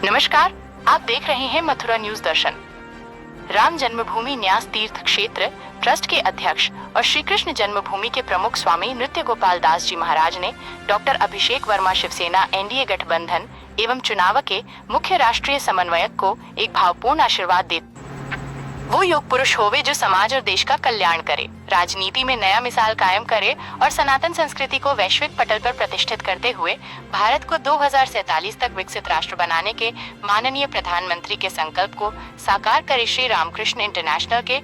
नमस्कार, आप देख रहे हैं मथुरा न्यूज दर्शन। राम जन्मभूमि न्यास तीर्थ क्षेत्र ट्रस्ट के अध्यक्ष और श्री कृष्ण जन्मभूमि के प्रमुख स्वामी नृत्य गोपाल दास जी महाराज ने डॉक्टर अभिषेक वर्मा शिवसेना एनडीए गठबंधन एवं चुनाव के मुख्य राष्ट्रीय समन्वयक को एक भावपूर्ण आशीर्वाद देते वो योग पुरुष होवे जो समाज और देश का कल्याण करे, राजनीति में नया मिसाल कायम करे और सनातन संस्कृति को वैश्विक पटल पर प्रतिष्ठित करते हुए भारत को 2047 तक विकसित राष्ट्र बनाने के माननीय प्रधानमंत्री के संकल्प को साकार करे। श्री रामकृष्ण इंटरनेशनल के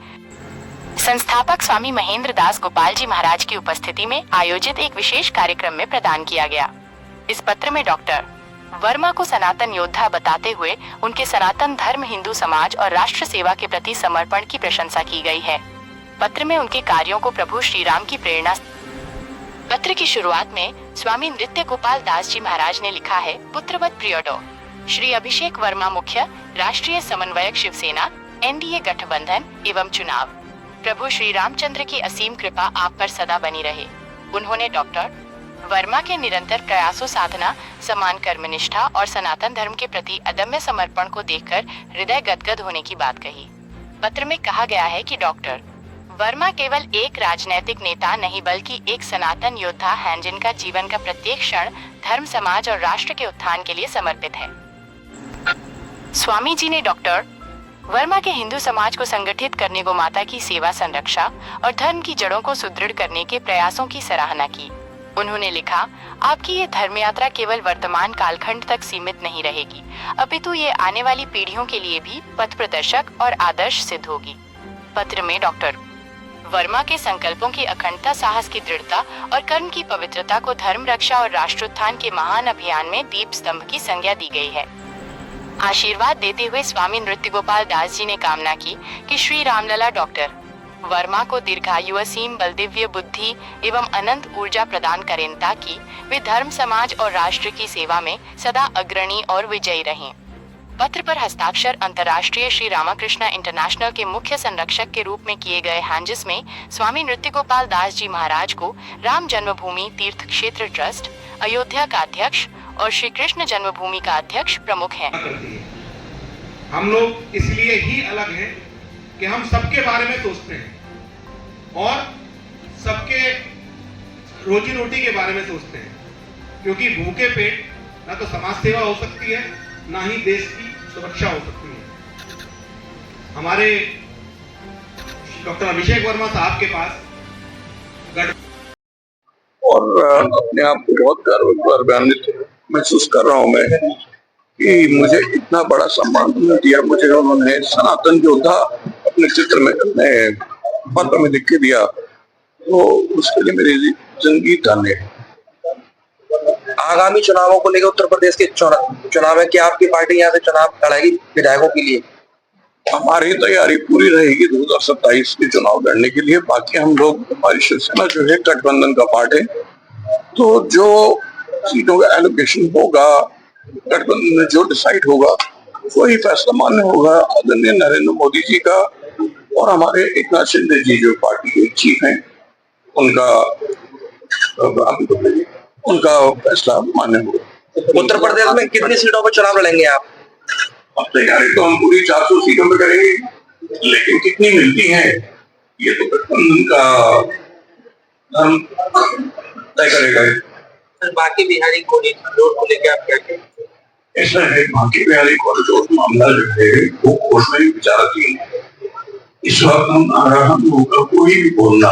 संस्थापक स्वामी महेंद्र दास गोपाल जी महाराज की उपस्थिति में आयोजित एक विशेष कार्यक्रम में प्रदान किया गया। इस पत्र में डॉक्टर वर्मा को सनातन योद्धा बताते हुए उनके सनातन धर्म, हिंदू समाज और राष्ट्र सेवा के प्रति समर्पण की प्रशंसा की गई है। पत्र में उनके कार्यों को प्रभु श्री राम की प्रेरणा। पत्र की शुरुआत में स्वामी नृत्य गोपाल दास जी महाराज ने लिखा है, पुत्रवत प्रियोडो श्री अभिषेक वर्मा, मुख्य राष्ट्रीय समन्वयक शिवसेना एनडीए गठबंधन एवं चुनाव। प्रभु श्री रामचंद्र की असीम कृपा आप पर सदा बनी रहे। उन्होंने डॉक्टर वर्मा के निरंतर प्रयासों, साधना, समान कर्मनिष्ठा और सनातन धर्म के प्रति अदम्य समर्पण को देखकर हृदय गदगद होने की बात कही। पत्र में कहा गया है कि डॉक्टर वर्मा केवल एक राजनैतिक नेता नहीं बल्कि एक सनातन योद्धा हैं जिनका जीवन का प्रत्येक क्षण धर्म, समाज और राष्ट्र के उत्थान के लिए समर्पित है। स्वामी जी ने डॉक्टर वर्मा के हिंदू समाज को संगठित करने, गौ माता की सेवा, संरक्षा और धर्म की जड़ों को सुदृढ़ करने के प्रयासों की सराहना की। उन्होंने लिखा, आपकी ये धर्म यात्रा केवल वर्तमान कालखंड तक सीमित नहीं रहेगी, अपितु ये आने वाली पीढ़ियों के लिए भी पथ प्रदर्शक और आदर्श सिद्ध होगी। पत्र में डॉक्टर वर्मा के संकल्पों की अखंडता, साहस की दृढ़ता और कर्म की पवित्रता को धर्म रक्षा और राष्ट्रोत्थान के महान अभियान में दीप स्तंभ की संज्ञा दी गई है। आशीर्वाद देते हुए स्वामी नृत्य गोपाल दास जी ने कामना की कि श्री रामलला डॉक्टर वर्मा को दीर्घायु, असीम बल, दिव्य बुद्धि एवं अनंत ऊर्जा प्रदान करें ताकि वे धर्म, समाज और राष्ट्र की सेवा में सदा अग्रणी और विजयी रहें। पत्र पर हस्ताक्षर अंतर्राष्ट्रीय श्री रामकृष्ण इंटरनेशनल के मुख्य संरक्षक के रूप में किए गए हैं, जिसमें स्वामी नृत्य गोपाल दास जी महाराज को राम जन्मभूमि तीर्थ क्षेत्र ट्रस्ट अयोध्या का अध्यक्ष और श्री कृष्ण जन्मभूमि का अध्यक्ष प्रमुख हैं। हम लोग इसलिए ही अलग हैं कि हम सबके बारे में सोचते हैं और सबके रोजी रोटी के बारे में सोचते हैं, क्योंकि भूखे पेट ना तो समाज सेवा हो सकती है, ना ही देश की सुरक्षा हो सकती है। हमारे डॉक्टर अभिषेक वर्मा साहब के पास और अपने आप को बहुत गर्वान्वित महसूस कर रहा हूं मैं कि मुझे इतना बड़ा सम्मान दिया। मुझे उन्होंने सनातन योद्धा अपने चित्र में, अपने पत्र में लिख के दिया, तो उसके लिए मेरी जिंदगी धन्य है। आगामी चुनावों को लेकर उत्तर प्रदेश के चुनाव है, क्या आपकी पार्टी यहाँ से चुनाव लड़ेगी विधायकों के लिए? हमारी तैयारी पूरी रहेगी 2027 के चुनाव लड़ने के लिए। बाकी हम लोग, हमारी शिवसेना जो है गठबंधन का पार्ट है, तो जो सीटों का एलोकेशन होगा गठबंधन में, जो डिसाइड होगा वही फैसला मान्य होगा। आदरणीय नरेंद्र मोदी जी का और हमारे एकनाथ शिंदे जी जो पार्टी के चीफ हैं, उनका फैसला मान्य होगा। उत्तर प्रदेश में कितनी सीटों पर चुनाव लड़ेंगे आप? अब तैयारी तो हम पूरी 400 सीटों पे करेंगे, लेकिन कितनी मिलती हैं ये तो गठबंधन का धर्म तय करेगा। बाकी बिहारी कॉरिडोर को लेकर आप क्या कहेंगे? ऐसा है, बाकी बिहारी कॉरिडोर मामला जो है वो कोर्ट में भी विचाराधीन है। इस वक्त हम लोगों का कोई भी बोलना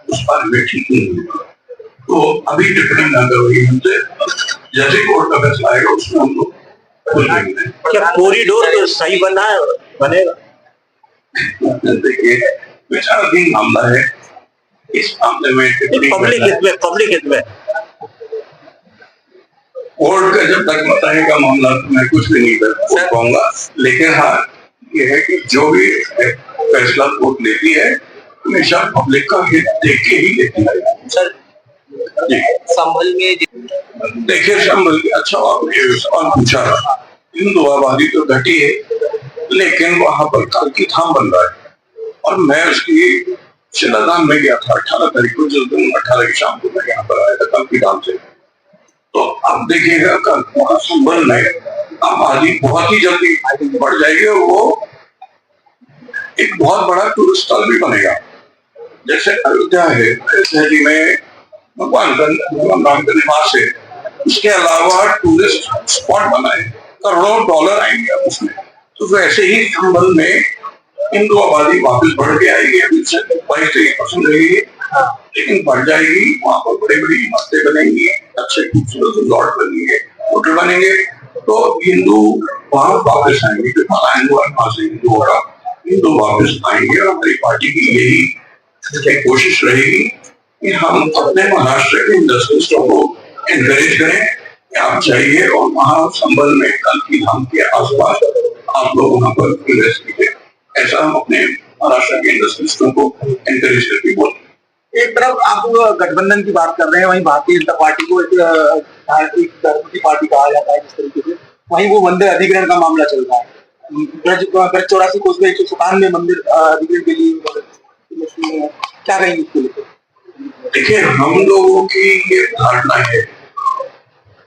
उस बारे में ठीक नहीं होगा, तो अभी टिप्पणी न करोगे हमसे। जैसे कोर्ट का फैसला आएगा उसमें हम लोग बोलेंगे। क्या कॉरिडोर तो सही बनेगा? देखिए, विचाराधीन मामला है, इस मामले में पब्लिक हित में कोर्ट का जब तक बताएगा मामला तो मैं कुछ भी नहीं कर पाऊंगा। लेकिन हाँ, ये है कि जो भी फैसला कोर्ट लेती है हमेशा पब्लिक का हित देख के ही लेती है। सर, संभल में देखिए, संभल अच्छा आपने सवाल पूछा। हिंदू आबादी तो घटी है, लेकिन वहां पर कल की धाम बन रहा है और मैं उसकी शिलान्यास में गया था 18 तारीख को, जिस दिन 18 की शाम को मैं यहाँ पर आया था कल की धाम से। तो आप देखिएगा कल वहां संभल में आबादी बहुत ही जल्दी बढ़ जाएगी और वो एक बहुत बड़ा टूरिस्ट स्थल भी बनेगा। जैसे अयोध्या है, दिल्ली में भगवान राम का निवास है, उसके अलावा टूरिस्ट स्पॉट बना है, करोड़ों डॉलर आएंगे अब उसमें। तो वैसे ही संबल में हिंदू आबादी वापस बढ़ के आएगी, अभी से 22-23% रहेगी, लेकिन बढ़ जाएगी। वहां पर बड़ी बड़ी इमारतें बनेंगी, अच्छे खूबसूरत रिजॉर्ट बनेंगे, होटल बनेंगे, तो हिंदू वहां वापस आएंगे। जो पलायन हुआ वहां से हिंदू वापस आएंगे। और हमारी पार्टी की यही कोशिश रहेगी कि हम अपने महाराष्ट्र के इंडस्ट्रियलिस्टों को एनकरेज करें कि आप जाइए और वहां संबल में कल्की धाम के आसपास आप लोग वहां पर इन्वेस्ट कीजिए। ऐसा हम अपने महाराष्ट्र के इंडस्ट्रियलिस्टों को एनकरेज करके बोलते हैं। एक तरफ आप गठबंधन की बात कर रहे हैं, वहीं भारतीय जनता पार्टी को एक धर्म की पार्टी कहा जाता है जिस तरीके से, वहीं वो मंदिर अधिग्रहण का मामला चल रहा है। ब्रज 84 कोष में 197 मंदिर अधिग्रहण के लिए क्या कहेंगे इसको लेकर? देखिए, हम लोगों की ये धारणा है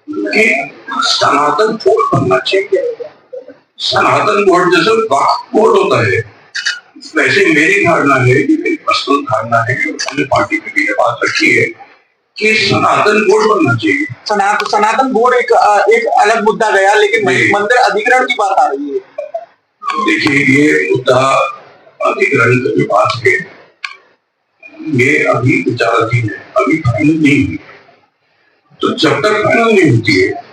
कि सनातन बोर्ड बनना चाहिए। सनातन बोर्ड जैसे वक्फ बोर्ड होता है, वैसे मेरी धारणा है, मेरी पर्सनल धारणा है, हमने पार्टी में भी ये बात रखी है कि सनातन बोर्ड बनना चाहिए। सनातन बोर्ड एक अलग मुद्दा गया, लेकिन मंदिर अधिग्रहण की बात आ रही है। देखिए, ये मुद्दा अधिग्रहण का जो बात है, ये अभी विचाराधीन है, अभी फाइनल नहीं हुई। तो जब तक फाइनल नहीं होती है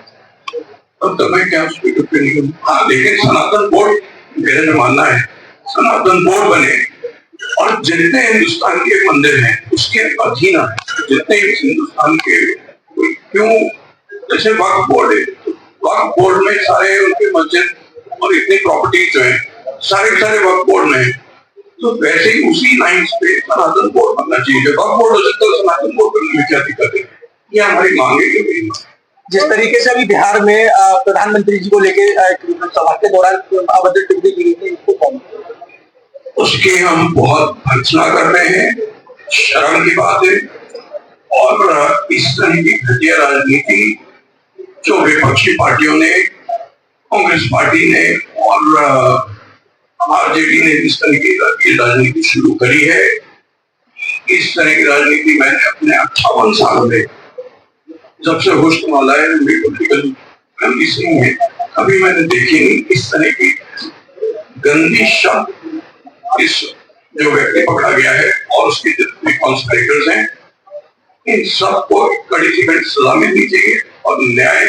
तब तक मैं क्या उस पर नहीं करूँ। हाँ, लेकिन सनातन बोर्ड, मेरा जो मानना है, सनातन बोर्ड बने और जितने हिंदुस्तान के मंदिर हैं उसके अधीन है, जितने हिंदुस्तान के, क्यों जैसे वक्फ बोर्ड है, वक्फ बोर्ड में सारे उनके मस्जिद और इतनी प्रॉपर्टी जो है सारे वक्फ बोर्ड में है, तो वैसे ही उसी लाइन पे सनातन बोर्ड बनना चाहिए। वक्फ बोर्ड हो सकता है, सनातन बोर्ड बनने में क्या दिक्कत है? ये हमारी मांग है। कि जिस तरीके से अभी बिहार में प्रधानमंत्री जी को लेके सभा के दौरान अभद्र टिप्पणी की गई थी, इसको कौन, उसकी हम बहुत भर्त्सना कर रहे हैं, शर्म की बात है। और इस तरह की घटिया राजनीति जो विपक्षी पार्टियों ने, कांग्रेस पार्टी ने और आरजेडी ने इस तरह की राजनीति शुरू करी है, इस तरह की राजनीति मैंने अपने 58 साल में, जब से होश संभाला है, मेरी पॉलिटिकल फैमिली से ही है, कभी मैंने देखी नहीं इस तरह की गंदी शब्द। इस जो व्यक्ति पकड़ा गया है और उसके जितने कॉन्स्पिरेटर्स हैं, इन सबको कड़ी से कड़ी सजा मिलनी चाहिए और न्याय,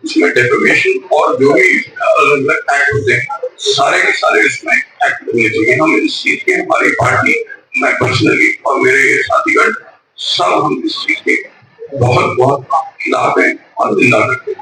इसमें डेफेमेशन और जो भी अलग अलग एक्ट होते हैं, सारे के सारे इसमें एक्ट होने चाहिए। हम इस चीज के, हमारी पार्टी, मैं पर्सनली और मेरे साथीगण सब हम इस चीज के बहुत खिलाफ हैं और निंदा करते हैं।